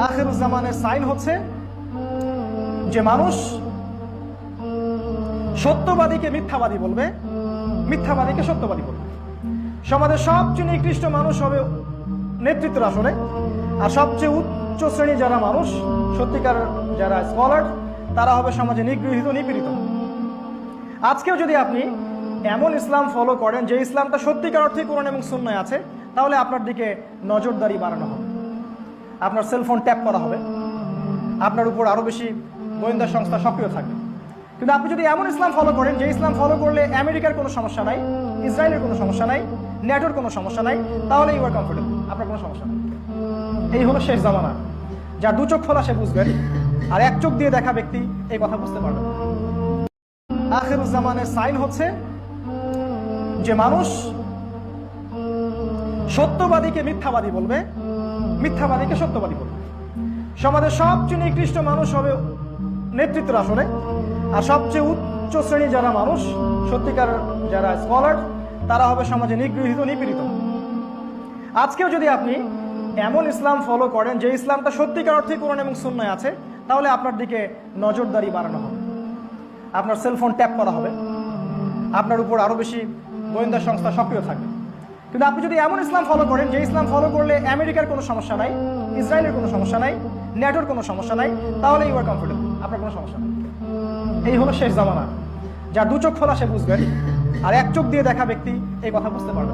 আখিরুজ্জামানের sign হচ্ছে যে মানুষ সত্যবাদীকে মিথ্যাবাদী বলবে, মিথ্যাবাদীকে সত্যবাদী বলবে। সমাজের সবচেয়ে নিকৃষ্ট মানুষ হবে নেতৃত্বের আসনে, আর সবচেয়ে উচ্চ শ্রেণীর যারা মানুষ, সত্যিকার যারা স্কলার, তারা হবে সমাজে নিগৃহীত, নিপীড়িত। আজকেও যদি আপনি এমন ইসলাম ফলো করেন যে ইসলামটা সত্যিকার অর্থে কোরআন এবং সুন্নায় আছে, তাহলে আপনার দিকে নজরদারি বাড়ানো হবে, আপনার সেলফোন ট্যাপ করা হবে, আপনার উপর আরো বেশি গোয়েন্দা সংস্থা সক্রিয় থাকবে। কিন্তু আপনি যদি এমন ইসলাম ফলো করেন যে ইসলাম ফলো করলে আমেরিকার কোনো সমস্যা নাই, ইসরায়েলের কোনো সমস্যা নাই, ন্যাটোর কোনো সমস্যা নাই, তাহলে ইউ আর কমফোর্টেবল, আপনার কোনো সমস্যা নেই। এই হলো শেষ জামানা। যার দু চোখ খোলা সে বুঝবেন, আর এক চোখ দিয়ে দেখা ব্যক্তি এই কথা বুঝতে পারবে। আখিরুজ্জামানের সাইন হচ্ছে যে মানুষ সত্যবাদীকে মিথ্যাবাদী বলবে, মিথ্যাবাদীকে সত্যবাদী বলবে। সমাজের সবচেয়ে নিকৃষ্ট মানুষ হবে নেতৃত্বের আসনে, আর সবচেয়ে উচ্চ শ্রেণীর যারা মানুষ, সত্যিকার যারা স্কলার, তারা হবে সমাজে নিগৃহীত, নিপীড়িত। আজকেও যদি আপনি এমন ইসলাম ফলো করেন যে ইসলামটা সত্যিকার অর্থে কোরআন এবং সুন্নায় আছে, তাহলে আপনার দিকে নজরদারি বাড়ানো হবে, আপনার সেলফোন ট্যাপ করা হবে, আপনার উপর আরো বেশি গোয়েন্দা সংস্থা সক্রিয় থাকবে। কিন্তু আপনি যদি এমন ইসলাম ফলো করেন যে ইসলাম ফলো করলে আমেরিকার কোনো সমস্যা নাই, ইসরায়েলের কোনো সমস্যা নাই, ন্যাটোর কোনো সমস্যা নাই, তাহলে ইউ আর কমফোর্টেবল, আপনার কোনো সমস্যা নেই। এই হলো শেষ জামানা। যার দু চোখ খোলা সে বুঝবেন, আর এক চোখ দিয়ে দেখা ব্যক্তি এই কথা বুঝতে পারবে।